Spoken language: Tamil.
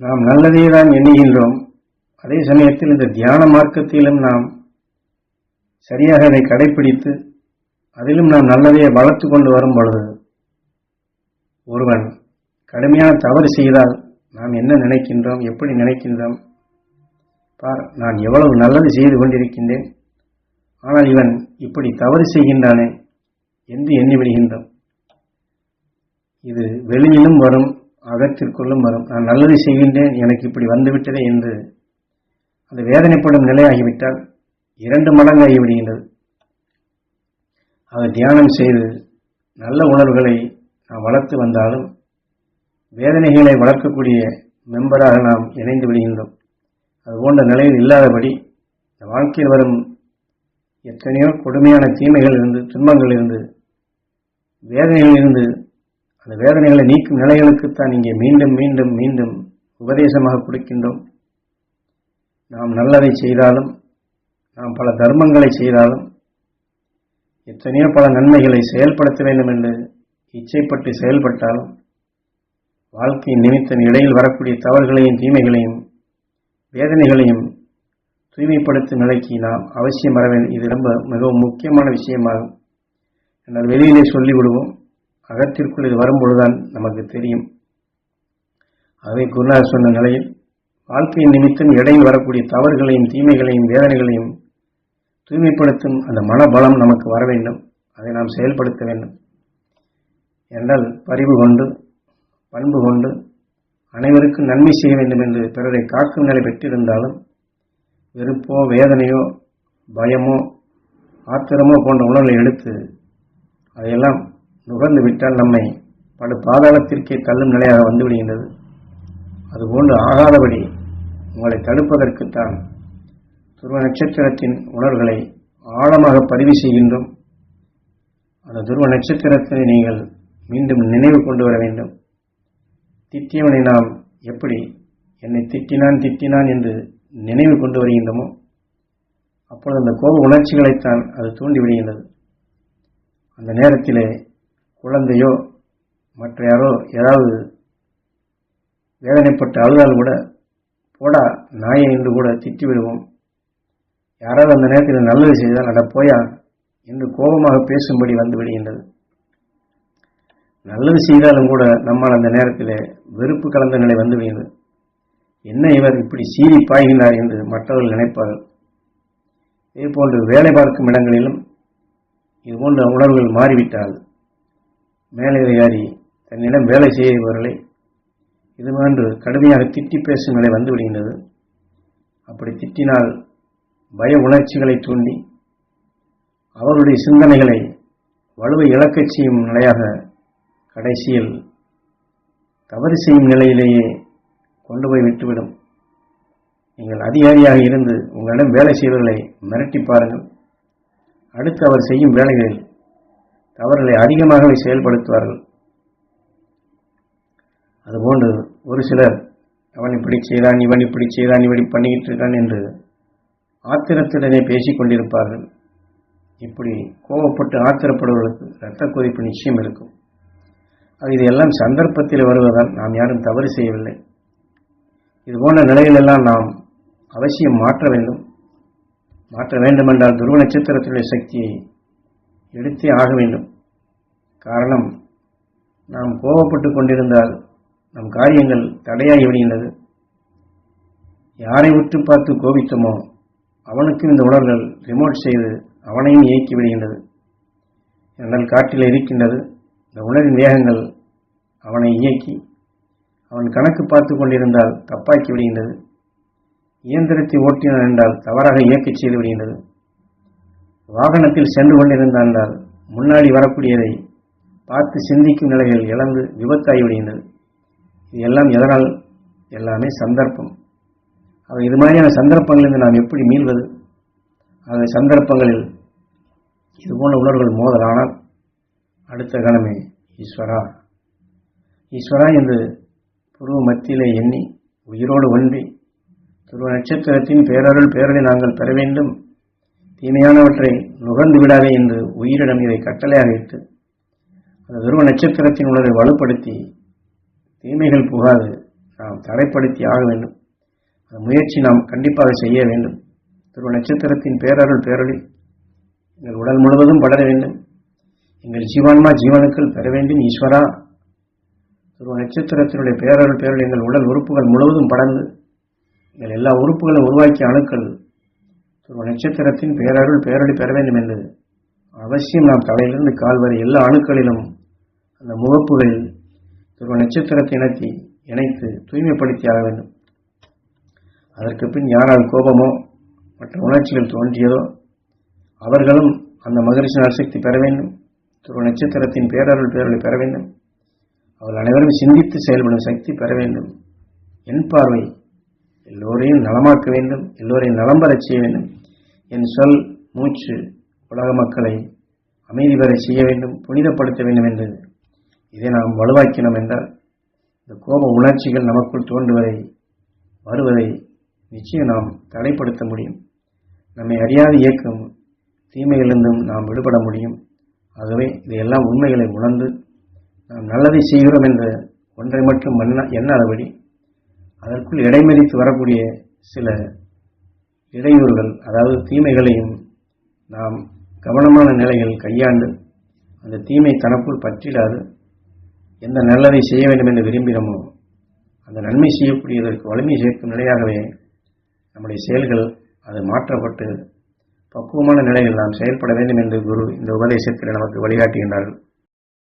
நாம் நல்லதே தான் எண்ணுகின்றோம். அதே சமயத்தில் இந்த தியான மார்க்கத்திலும் நாம் சரியாக அதை கடைபிடித்து அதிலும் நாம் நல்லதையே வளர்த்து கொண்டு வரும் பொழுது ஒருவன் கடுமையான தவறு செய்தால் நாம் என்ன நினைக்கின்றோம், எப்படி நினைக்கின்றோம்? பார், நான் எவ்வளவு நல்லது செய்து கொண்டிருக்கின்றேன், ஆனால் இவன் இப்படி தவறு செய்கின்றானே என்று எண்ணிவிடுகின்றோம். இது வெளியிலும் வரும், அகத்திற்குள்ளும் வரும். நான் நல்லது செய்கின்றேன், எனக்கு இப்படி வந்துவிட்டதே என்று அது வேதனைப்படும் நிலையாகிவிட்டால் 2 மடங்கு ஆகிவிடுகின்றது. அவர் தியானம் செய்து நல்ல உணர்வுகளை நாம் வளர்த்து வந்தாலும் வேதனைகளை வளர்க்கக்கூடிய மெம்பராக நாம் இணைந்து விடுகின்றோம். அதுபோன்ற நிலையில் இல்லாதபடி இந்த வாழ்க்கையில் வரும் எத்தனையோ கொடுமையான தீமைகள் இருந்து, துன்பங்கள் இருந்து, வேதனைகள் இருந்து, அந்த வேதனைகளை நீக்கும் நிலைகளுக்குத்தான் இங்கே மீண்டும் மீண்டும் மீண்டும் உபதேசமாக கொடுக்கின்றோம். நாம் நல்லதை செய்தாலும், நாம் பல தர்மங்களை செய்தாலும், எத்தனையோ பல நன்மைகளை செயல்படுத்த வேண்டும் என்று இச்சைப்பட்டு செயல்பட்டாலும் வாழ்க்கையின் நிமித்தம் இடையில் வரக்கூடிய தவறுகளையும் தீமைகளையும் வேதனைகளையும் தூய்மைப்படுத்தும் நிலைக்கு நாம் அவசியம் வர வேண்டும். இது ரொம்ப மிகவும் முக்கியமான விஷயமாகும். என்னால் வெளியிலே சொல்லிவிடுவோம், அகத்திற்குள் இது வரும்பொழுதுதான் நமக்கு தெரியும். ஆகவே குருநாதர் சொன்ன நிலையில் வாழ்க்கையின் நிமித்தம் இடையில் வரக்கூடிய தவறுகளையும் தீமைகளையும் வேதனைகளையும் தூய்மைப்படுத்தும் அந்த மனபலம் நமக்கு வர வேண்டும். அதை நாம் செயல்படுத்த வேண்டும். என்றால் பரிவு கொண்டு, பண்பு கொண்டு, அனைவருக்கும் நன்மை செய்ய வேண்டும் என்று பிறரை காக்கும் நிலை பெற்றிருந்தாலும் வெறுப்போ வேதனையோ பயமோ ஆத்திரமோ போன்ற உணர்வுகளை எடுத்து அதையெல்லாம் நுகர்ந்து விட்டால் நம்மை படு பாதாளத்திற்கே தள்ளும் நிலையாக வந்துவிடுகின்றது. அதுபோன்று ஆகாதபடி உங்களை தடுப்பதற்குத்தான் துருவ நட்சத்திரத்தின் உணர்வுகளை ஆழமாக பதிவு செய்கின்றோம். அந்த துருவ நட்சத்திரத்தை நீங்கள் மீண்டும் நினைவு கொண்டு வர வேண்டும். திட்டியவனை நாம் எப்படி என்னை திட்டினான் என்று நினைவு கொண்டு வருகின்றோமோ அப்பொழுது அந்த கோப உணர்ச்சிகளைத்தான் அது தூண்டிவிடுகின்றது. அந்த நேரத்திலே குழந்தையோ மற்ற யாரோ ஏதாவது வேதனைப்பட்டு அழுதால் கூட போடா நாயை என்று கூட திட்டிவிடுவோம். யாராவது அந்த நேரத்தில் நல்லது செய்தால் அட போயா என்று கோபமாக பேசும்படி வந்து விடுகின்றது. நல்லது செய்தாலும் கூட நம்மால் அந்த நேரத்தில் வெறுப்பு கலந்த நிலை வந்து விடுகின்றது. என்ன இவர் இப்படி சீறி பாய்கின்றார் என்று மற்றவர்கள் நினைப்பார்கள். இதேபோன்று வேலை பார்க்கும் இடங்களிலும் இதுபோன்ற உணர்வுகள் மாறிவிட்டால் மேலதிகாரி தன்னிடம் வேலை செய்பவர்களை இதுபோன்று கடுமையாக திட்டி பேசும் நிலை வந்து விடுகின்றது. அப்படி திட்டினால் பய உணர்ச்சிகளை தூண்டி அவருடைய சிந்தனைகளை வலுவை இழக்கச் செய்யும் நிலையாக கடைசியில் தவறு செய்யும் நிலையிலேயே கொண்டு போய் விட்டுவிடும். நீங்கள் அதிகாரியாக இருந்து உங்களிடம் வேலை செய்வர்களை மிரட்டி பாருங்கள். அடுத்து அவர் செய்யும் வேலைகளில் தவறுகளை அதிகமாகவே செயல்படுத்துவார்கள். அதுபோன்று ஒரு சிலர் அவன் இப்படி செய்தான், இவன் இப்படி செய்தான், இவன் பண்ணிக்கிட்டு இருக்கான் என்று ஆத்திரத்துடனே பேசிக் கொண்டிருப்பார்கள். இப்படி கோபப்பட்டு ஆத்திரப்படுவதற்கு இரத்த கொதிப்பு நிச்சயம் இருக்கும். இதெல்லாம் சந்தர்ப்பத்தில் வருவதால் நாம் யாரும் தவறு செய்யவில்லை. இதுபோன்ற நிலையிலெல்லாம் நாம் அவசியம் மாற்ற வேண்டும். மாற்ற வேண்டுமென்றால் துருவ நட்சத்திரத்தினுடைய சக்தியை எடுத்தே ஆக வேண்டும். காரணம், நாம் கோபப்பட்டு கொண்டிருந்தால் நம் காரியங்கள் தடையாகி விடுகின்றது. யாரை உற்று பார்த்து கோபித்தமோ அவனுக்கும் இந்த உணர்வுகள் ரிமோட் செய்து அவனையும் இயக்கி விடுகின்றது. என்றால் காற்றில் இருக்கின்றது. இந்த உணர்வின் வேகங்கள் அவனை இயக்கி அவன் கணக்கு பார்த்து கொண்டிருந்தால் தப்பாக்கி விடுகின்றது. இயந்திரத்தை ஓட்டினான் என்றால் தவறாக இயக்கச் செய்து விடுகின்றது. வாகனத்தில் சென்று கொண்டிருந்தான் என்றால் முன்னாடி வரக்கூடியதை பார்த்து சிந்திக்கும் நிலைகள் இழந்து விபத்தாகி விடுகின்றது. இது எல்லாம் எதனால்? எல்லாமே சந்தர்ப்பம். இது மாதிரியான சந்தர்ப்பங்களிலிருந்து நாம் எப்படி மீள்வது? அந்த சந்தர்ப்பங்களில் இதுபோன்ற உணர்வுகள் மோதலானால் அடுத்த கணமே ஈஸ்வரா ஈஸ்வரா என்று புருவ மத்தியிலே எண்ணி உயிரோடு ஒன்றி துருவ நட்சத்திரத்தின் பேரருளை நாங்கள் பெற வேண்டும், தீமையானவற்றை நுகர்ந்து விடாதே என்று உயிரிடம் இதை கட்டளையாக இட்டு அந்த துருவ நட்சத்திரத்தின் உணர்வை வலுப்படுத்தி தீமைகள் புகாது நாம் தடைப்படுத்தி ஆக வேண்டும். அந்த முயற்சி நாம் கண்டிப்பாக செய்ய வேண்டும். துருவ நட்சத்திரத்தின் பேரருள் பேரொளி எங்கள் உடல் முழுவதும் படர வேண்டும். எங்கள் ஜீவான்மா ஜீவனுக்கள் பெற வேண்டும். ஈஸ்வரா, துருவ நட்சத்திரத்தினுடைய பேரருள் பேரொளி எங்கள் உடல் உறுப்புகள் முழுவதும் படர்ந்து எங்கள் எல்லா உறுப்புகளும் உருவாக்கிய அணுக்கள் துருவ நட்சத்திரத்தின் பேரருள் பேரொளி பெற வேண்டும் என்று அவசியம் நாம் தலையிலிருந்து கால் வரை எல்லா அணுக்களிலும் அந்த முகப்புகளில் துருவ நட்சத்திரத்தை இணைத்து தூய்மைப்படுத்தி ஆக வேண்டும். அதற்கு பின் யாரால் கோபமோ மற்ற உணர்ச்சிகள் தோன்றியதோ அவர்களும் அந்த மகரிஷி நற்சக்தி பெற வேண்டும். துருவ நட்சத்திரத்தின் பேரருள் பேரொளி பெற வேண்டும். அவர்கள் அனைவரும் சிந்தித்து செயல்படும் சக்தி பெற வேண்டும். என் பார்வை எல்லோரையும் நலமாக்க வேண்டும், எல்லோரையும் நலம் பெறச் செய்ய வேண்டும். என் சொல் மூச்சு உலக மக்களை அமைதி பெற செய்ய வேண்டும், புனிதப்படுத்த வேண்டும் என்று இதை நாம் வலுவாக்கினோம் என்றால் இந்த கோப உணர்ச்சிகள் நமக்குள் தோன்றுவதை வருவதை நிச்சயம் நாம் தடைப்படுத்த முடியும். நம்மை அறியாது இயக்கும் தீமைகளிலிருந்தும் நாம் விடுபட முடியும். ஆகவே இதையெல்லாம் உண்மைகளை உணர்ந்து நாம் நல்லதை செய்கிறோம் என்ற ஒன்றை மட்டும் எண்ணாதபடி அதற்குள் இடைமறித்து வரக்கூடிய சில இடையூறுகள், அதாவது தீமைகளையும் நாம் கவனமான நிலையில் கையாண்டு அந்த தீமை தனக்குள் பற்றிடாது எந்த நல்லதை செய்ய வேண்டும் என்று விரும்பினோமோ அந்த நன்மை செய்யக்கூடியதற்கு வலிமை சேர்க்கும் நிலையாகவே நம்முடைய செயல்கள் அது மாற்றப்பட்டு பக்குவமான நிலையில் நாம் செயல்பட வேண்டும் என்று குரு இந்த உபதேசத்தில் நமக்கு வழிகாட்டுகின்றார்கள்.